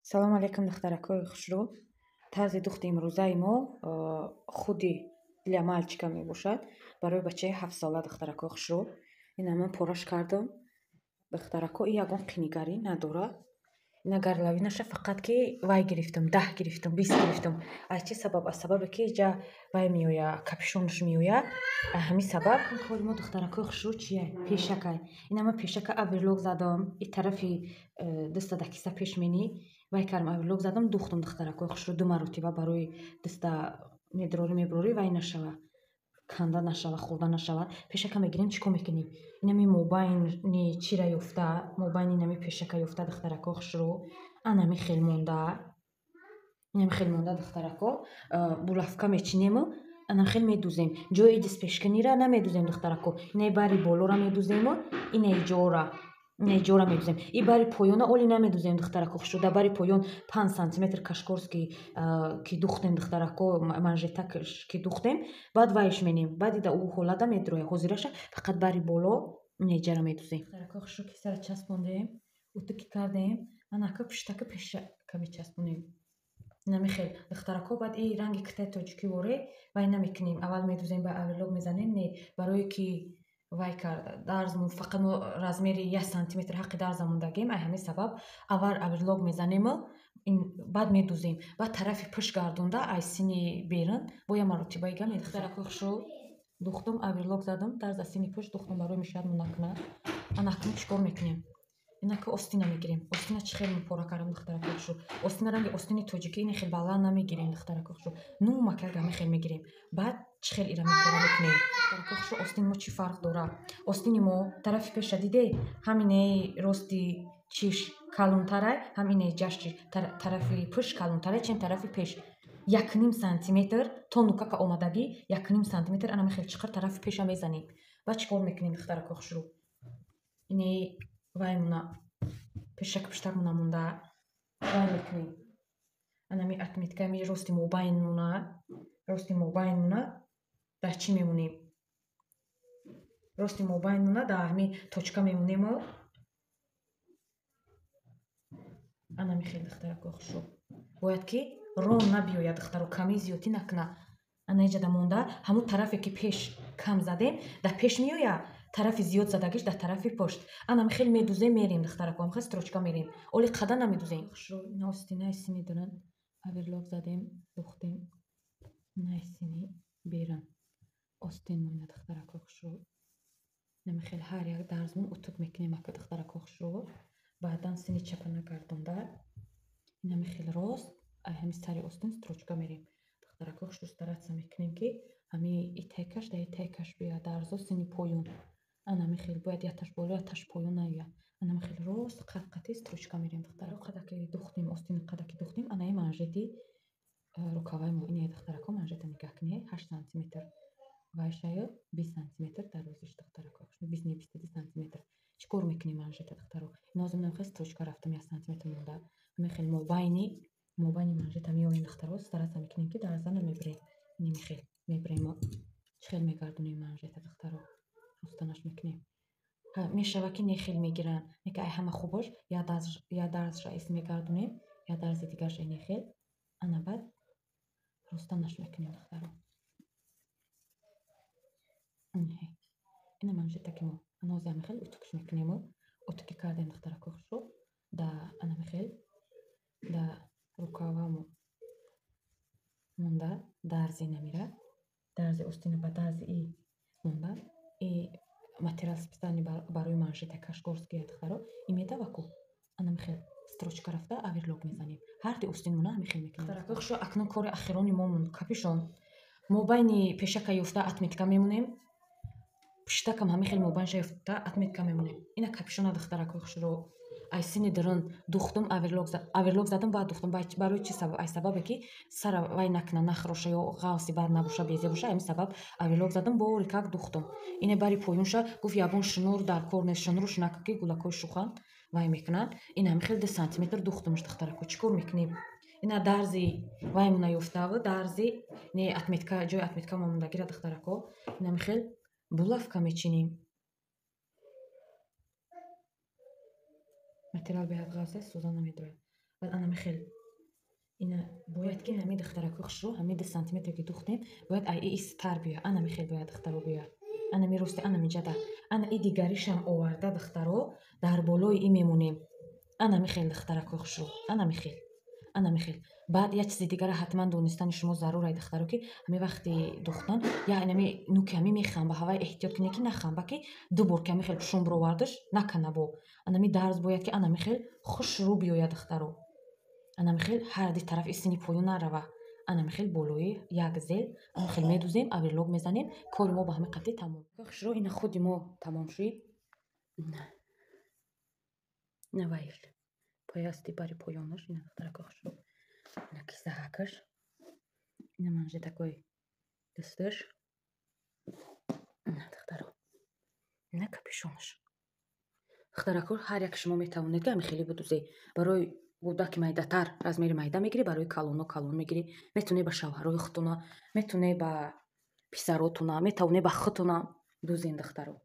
салом алейкум духтаракои хушрӯ. Тарзи духти имрӯзаи мо худи для мальчика мебошад. Барои бачаи 7 сола духтаракои хушрӯ. Ина ман пораш кардам. Духтарако и ягон қинигарӣ надорад. Ина гарлавинаша фақат ки вай гирифтам, 10 гирифтам, 20 гирифтам. Аз чӣ сабаб? Аз сабабе ки ҷа вай меоя, капюшонаш меоя. Ҳамин сабаб кори мо духтаракои хушрӯ чие? Пешакай. Ина ман пешака аверлок задам. И тарафи диста да киса пеш мени. Вай кардам аверлок задам, духтам духтаракои хушрӯ 2 маротиба барои диста меброрӣ вай нашава. Канда нашава, хурда нашава. Пешака мегирем чӣ кор мекунем? Инами мобайни чира ёфта, мобайни инами пешака ёфта духтаракои хушрӯ. Анами хел монда. Инами хел монда духтарако. Булавка мечинем, анам хел медузем. Ҷои дистпешканира намедузем духтарако. Ина бари болора медузем, ина ҷора медузем. И бари поёна оли намедузем духтарако хушрӯ. Да бари поён 5 сантиметр кашкорски ки духтем духтарако манжета ки духтем, баъд вайш менем. Баъди да ӯ ҳолада медроя. Ҳозираша фақат бари боло неҷара медузем. Духтарако хушрӯ ки сара часпондем, уту ки кардем, анака пуштака пешака мечаспонем. Инами хел духтарако баъд и ранги китаи тоҷикиворе вай намекунем. Аввал медузем ба аверлок мезанем, не барое ки вай карда дарзмон фақат мо размери 1 сантиметр ҳаққи дарза мондагем. Ай ҳамин сабаб аввал аверлок мезанем, баъд медузем. Баъд тарафи пӯшт гардонда ай сини берин бо я маротиба ига духтарако хушрӯ духтам, аверлок задам, дарза сини пӯшт духтам барои мешояд мунакна. Анакун чӣ кор мекунем? Инака остина мегирем. Остина чӣ хел пора кардам духтарако хушрӯ. Остина ранги остини тоҷикӣ ина хел баланд намегирем духтарако хушрӯ. 9 макияж ҳамин хел мегирем. Баъд чӣ хел ира пора мекунем? Духтарако хушрӯ остини мо чӣ фарқ дора? Остини мо тарафи пеша диде? Ҳаминаи рости чиш калонтарай, ҳаминаи ҷашти тарафи пӯшт калонтарай, чен тарафи пеш 1,5 сантиметр то нукака омадагӣ 1,5 сантиметр анами хел чиқир тарафи пеша мезанем. Баъд чӣ кор мекунем духтарако хушрӯ? Инаи вай муна пешак пуштак муна монда вай мекунем. Анами отметками рости мобайн муна дар чӣ мемонем? Рости мобайн муна дар ҳамин точка мемонем. Анами хел духтарако хушрӯ. Бояд ки рон набиёяд духтаро, камӣ зиёдӣ накуна. Анаиҷа да монда ҳамун тарафе ки пеш кам задем, да пеш меоя, тарафи зиёд задагиш дар тарафи пӯшт. Анами хел медузем мерем духтарако, ҳамин хел строчка мерем. Оли қада намедузем. Хушрӯ ина остинаи сини дирин аверлок задем, духтем. Инаи сини берин остин моина духтарако хушрӯ. Инами хел ҳар як дарзмон утук мекунем ака духтарако хушрӯ. Баъдан сини чапа нагардонда инами хел рост ай ҳамин сари остин строчка мерем. Духтарако хушрӯ старатса мекунем ки ҳамин итайкаш да итайкаш биёяд дарзо сини поён. Анами хел бояд яташ боло яташ поён наёяд. Анами хел рост қатқатӣ строчка мерем духтарако. Қада ки духтем, остини қада ки духтем, анаи манжети рукаваи мо. Ина духтарако манжета нигоҳ кунед 8 сантиметр вайшаю 20 сантиметр дарозиш духтарако хушрӯ 20 сантиметр. Чӣ кор мекунем манжета духтаро? Инозим намхел строчка рафтам 1 сантиметр монда. Ҳамин хел мобайни манжета меоем духтаро, старатса мекунем ки дарза намебирем. Инами хел мебирем. Чӣ хел мегардонем манжета духтаро? ростанаш мекунем. Мешава ки не хел мегиранд. Нека ай ҳама хубош я дарзша эс мегардонем, я дарзи дигарша не хел. Ана баъд ростанаш мекунем духтаро. Ина манжета ки мо анози ҳамин хел утукш мекунем. Утуки кардем духтарако хушрӯ. Да анами хел да рукавамо монда дарзи намира. Дарзи остина ба дарзи и монда. И материал специални барои манжета кашкорски духтаро имедаваку. Анами хел строчка рафта аверлок мезанем. Ҳарди остин мона ҳамин хел мекунем. Духтарако хушрӯ акнун кори ахирони мо монд. Капюшон. Мобайни пешака ёфта отметка мемонем. Пуштакам ҳамин хел мобайнша ёфта отметка мемонем. Ина капюшона духтарако хушрӯ. Ай сини дирин духтам, аверлок задам, баъд духтам. Барои чӣ сабаб? Ай сабабе ки сара вай накуна, нахроша ё ғавси бар набоша, безе боша. Ҳамин сабаб аверлок задам, бори как духтам. Ина бари поёнша гуфт ягон шнур дар кор нест. Шнуру шунака ки гулакои шуханд вай мекунанд. Ина ҳамин хел 2 сантиметр духтамаш духтарако. Чӣ кор мекунем? Ина дарзи вай муна ёфтав, дарзи не отметка, ҷои отметка мондагира духтарако. Ина ҳамин хел булавка мечинем. Материал беҳад ғафс аст, сӯза намедояд. بعد انا مخل اینا باید که همه دخترک خشرو همه 2 سانتیمتر که دوختیم باید ای استر بیا انا مخل باید دخترو بیا انا میرسته انا میجدا انا ای دیگریشم آورده دخترو در بالای این میمونیم انا مخل دخترک خشرو انا مخل بعد یه چیز دیگر حتما دونستن شما ضروره دخترو که همه وقتی دختن یعنی می نو کمی میخوام به هوای احتیاط کنی که نخوام با که دو بار کمی خیلی شوم برو وردش نکنه بو انا می درز باید که انا مخل خوش رو بیاید دخترو انا مخل هر دی طرف سینی پایون نروه انا مخل بالوی یک زل انا مخل میدوزیم اویرلوگ میزنیم کار ما با همه قطعی تمام خوش رو این خودی ما تمام شد نه وایل پایستی باری پایونش این دخترک خوش رو на кисахакаш на манже такой дасташ на дختаро на капюшонаш дختаракор ҳар як шумо метавонед ки ҳами хеле будузе барои кӯдаки майдатар размери майда мегирӣ барои калоно калон мегирӣ метавонӣ ба шавҳарои худтона метавонӣ ба писаротуна метавонӣ ба худтуна дузен дختаро